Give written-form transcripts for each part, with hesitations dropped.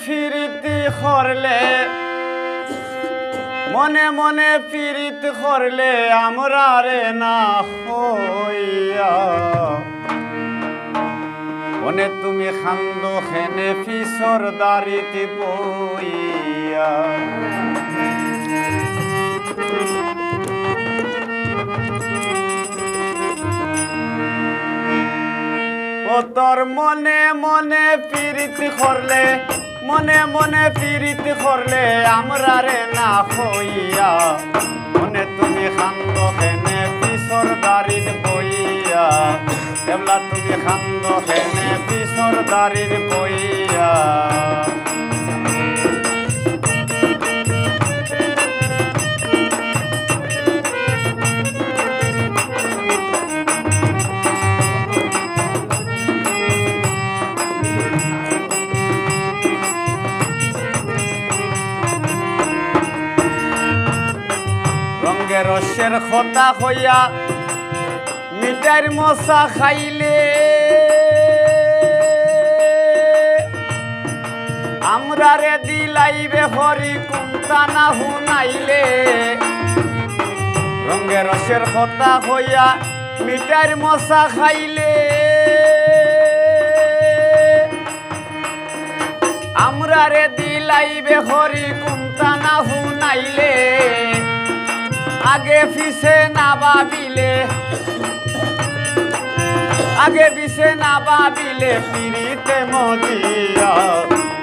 ফিরিতি করলে মনে মনে ফিরিত করলে আমরা রে না হইয়া মনে তুমি খান্দ খেনে ফিসর দারিতে বইয়া ও তোর মনে মনে ফিরিত করলে মনে মনে ফিরিত করলে আমরা রে না হইয়া মনে তুমি খান্দ খেনে পিছর দারির বইয়া এবলা তুমি খান্দ খেনে পিছর দারির বইয়া রসের খতা হইয়া মিটার মশা খাইলে আমরা রে দিলাইবে হরি কুন্তা না হুনাইলে রঙে রসের খতা হইয়া মিটার মশা খাইলে আমরা রে দিলাইবে হরি কুন্তা না হুনাইলে আগে পিছে না ভাবিলে আগে পিছে না ভাবিলে পিরিতে মজিয়া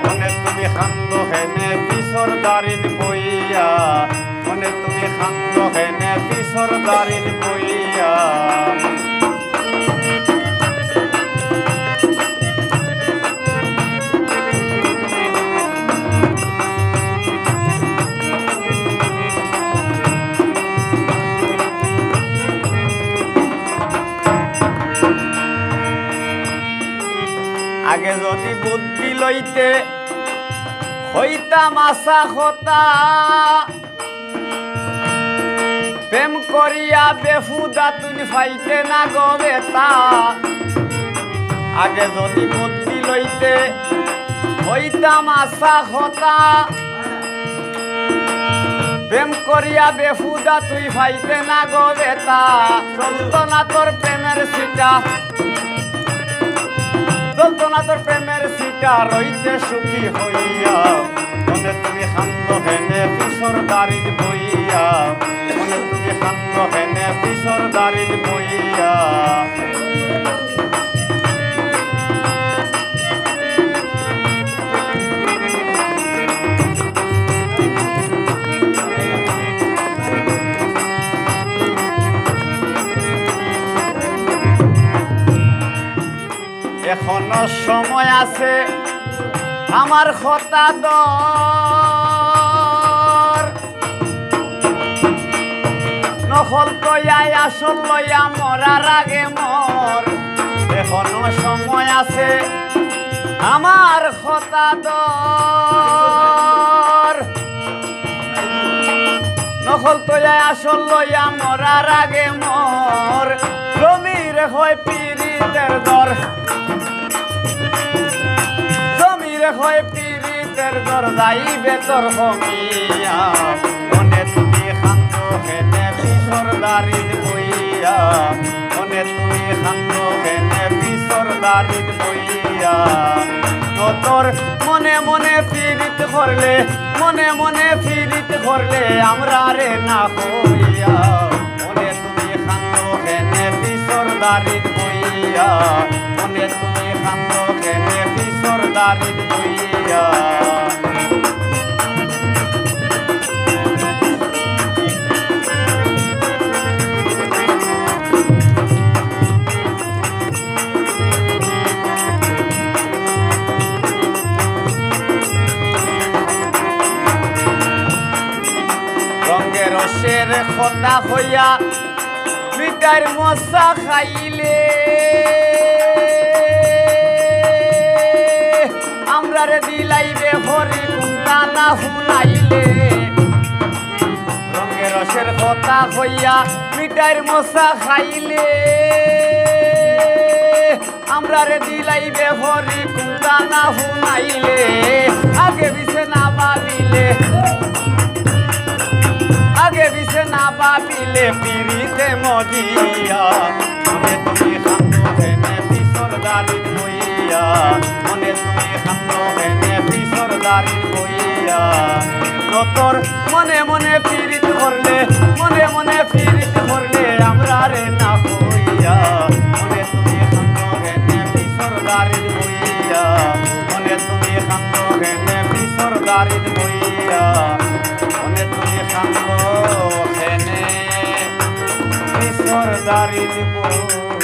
মনে তুমি খান্দ হেনে পিছর দারির বইয়া মনে তুমি খান্দ হেনে পিছর দারির বইয়া আগে যদি বুদ্ধি লইতে হইতাম আশা হতা প্রেম করিয়া বেহুদা তুমি ফাইতে না গো বেতা আগে যদি বুদ্ধি লইতে হইতাম আশা হতা প্রেম করিয়া বেহুদা তুই ফাইতে না গো বেতা চলতো না তোর প্রেমের সিটা চলতো না তোর প্রেমের সিটা রইতে সুখী হইয়া মনে তুমি খান্দ হেনে পিছর দারির বইয়া মনে তুমি খান্দ হেনে পিছর দারির বইয়া এখনো সময় আছে আমার খতা দর নকল কয়াই আসল লইয়া মরার আগে মর এখনো সময় আছে আমার খতা দর নকল কয়াই আসল লইয়া মরার আগে মর জমির হয় পিরিতের দর হয় পিরিতের দর যাইবে তোর হমিয়া মনে তুমি খান্দ খেনে পিছর দারির বইয়া মনে তুমি খান্দ খেনে পিছর দারির বইয়া তোর মনে মনে ফিরিত করলে মনে মনে ফিরিত করলে আমরা রে না হইয়া মনে তুমি খান্দ খেনে পিছর দারির বইয়া মনে তুমি খান্দ খেনে পিছর দারির বইয়া রঙে রসের খতা হইয়া মিটার মশা খাইলে আমরা রে দিলাইবে হরি কুন্তা না হুনাইলে রঙে রসের কথা হইয়া মিটার মশা খাইলে আমরা রে দিলাইবে ভরি কুন্তা না হুনাইলে আগে বিছে না ভাবিলে আগে বিছে না ভাবিলে পিরিতে মজিয়া মনে তুমি খান্দো হেনে পিছর দাড়ির বইয়া মনে তুমি খান্দো হেনে পিছর দাড়ির বইয়া নতর মনে মনে পিরিত করলে মনে মনে পিরিত করলে আমরা রে না হইয়া মনে তুমি খান্দো হেনে পিছর দাড়ির বইয়া মনে তুমি খান্দো হেনে পিছর দাড়ির বইয়া মনে তুমি খান্দো হেনে পিছর দাড়ির বইয়া